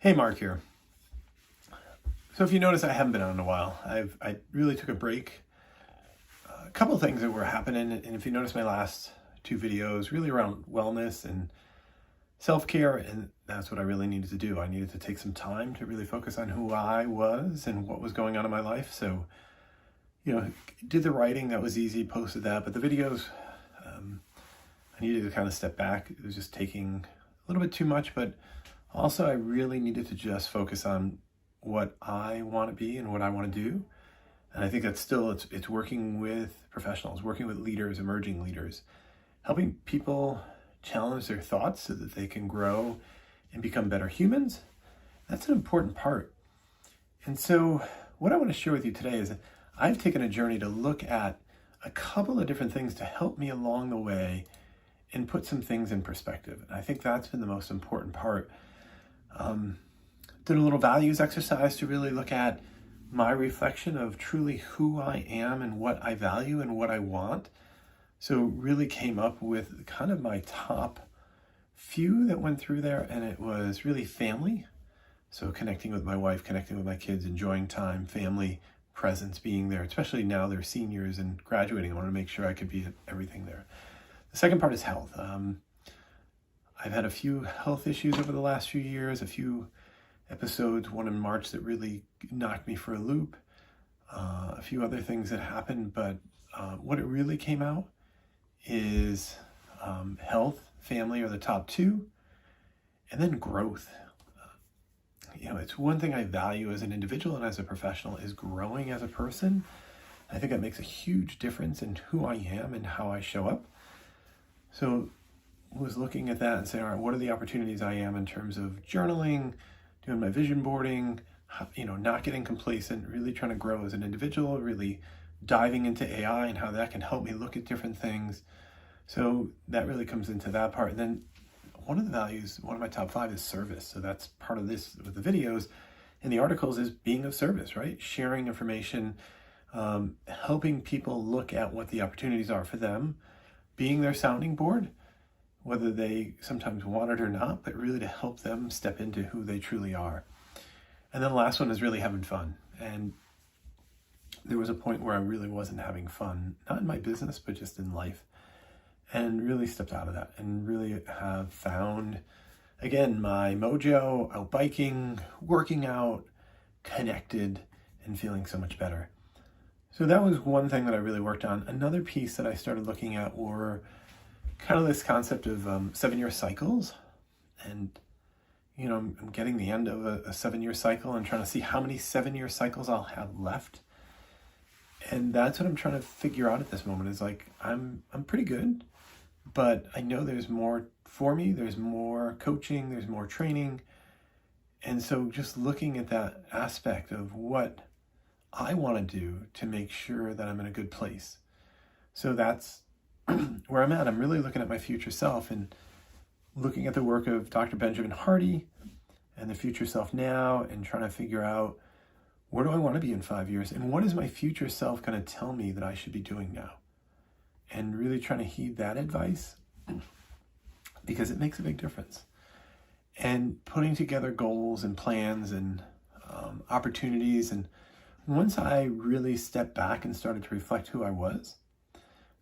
Hey, Mark here. So if you notice, I haven't been on in a while. I really took a break. A couple of things that were happening, and if you notice my last two videos, really around wellness and self-care, and that's what I really needed to do. I needed to take some time to really focus on who I was and what was going on in my life. So, did the writing, that was easy, posted that, but the videos, I needed to kind of step back. It was just taking a little bit too much, but also I really needed to just focus on what I want to be and what I want to do. And I think that's still, it's working with professionals, working with leaders, emerging leaders, helping people challenge their thoughts so that they can grow and become better humans. That's an important part. And so what I want to share with you today is that I've taken a journey to look at a couple of different things to help me along the way and put some things in perspective. And I think that's been the most important part. Did a little values exercise to really look at my reflection of truly who I am and what I value and what I want. So really came up with kind of my top few that went through there, and it was really family. So connecting with my wife, connecting with my kids, enjoying time, family, presence, being there, especially now they're seniors and graduating. I want to make sure I could be at everything there. The second part is health. I've had a few health issues over the last few years, a few episodes, one in March that really knocked me for a loop, a few other things that happened, but what it really came out is health, family are the top two, and then growth. It's one thing I value as an individual and as a professional is growing as a person. I think that makes a huge difference in who I am and how I show up. So I was looking at that and saying, all right, what are the opportunities I am in terms of journaling, doing my vision boarding, not getting complacent, really trying to grow as an individual, really diving into AI and how that can help me look at different things. So that really comes into that part. And then one of the values, one of my top 5 is service. So that's part of this with the videos and the articles is being of service, right? Sharing information, helping people look at what the opportunities are for them, being their sounding board, whether they sometimes want it or not, but really to help them step into who they truly are. And then the last one is really having fun. And there was a point where I really wasn't having fun, not in my business, but just in life, and really stepped out of that and really have found, again, my mojo, out biking, working out, connected, and feeling so much better. So that was one thing that I really worked on. Another piece that I started looking at were kind of this concept of 7-year cycles. And, I'm getting the end of a 7-year cycle and trying to see how many 7-year cycles I'll have left. And that's what I'm trying to figure out at this moment is like, I'm pretty good, but I know there's more for me. There's more coaching, there's more training. And so just looking at that aspect of what I want to do to make sure that I'm in a good place. So that's where I'm at. I'm really looking at my future self and looking at the work of Dr. Benjamin Hardy and the future self now and trying to figure out where do I want to be in 5 years and what is my future self going to tell me that I should be doing now? And really trying to heed that advice because it makes a big difference. And putting together goals and plans and opportunities. And once I really stepped back and started to reflect who I was,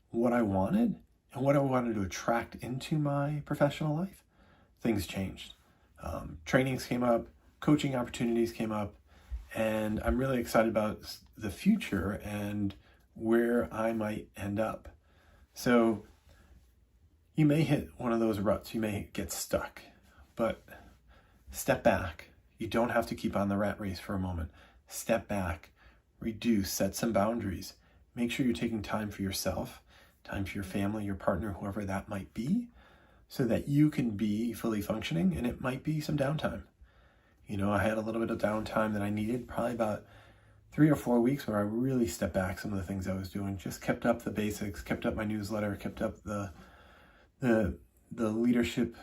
what I wanted, and what I wanted to attract into my professional life, things changed. Trainings came up, coaching opportunities came up, and I'm really excited about the future and where I might end up. So you may hit one of those ruts, you may get stuck, but step back. You don't have to keep on the rat race for a moment. Step back, reduce, set some boundaries. Make sure you're taking time for yourself, time for your family, your partner, whoever that might be, so that you can be fully functioning, and it might be some downtime. I had a little bit of downtime that I needed, probably about 3 or 4 weeks where I really stepped back some of the things I was doing, just kept up the basics, kept up my newsletter, kept up the leadership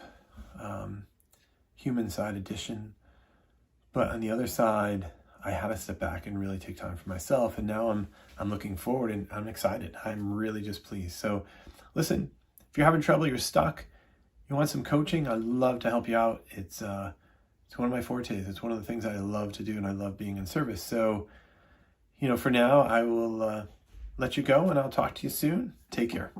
human side edition. But on the other side, I had to step back and really take time for myself. And now I'm looking forward and I'm excited. I'm really just pleased. So listen, if you're having trouble, you're stuck, you want some coaching, I'd love to help you out. It's It's one of my fortes. It's one of the things I love to do, and I love being in service. So, for now, I will let you go, and I'll talk to you soon. Take care.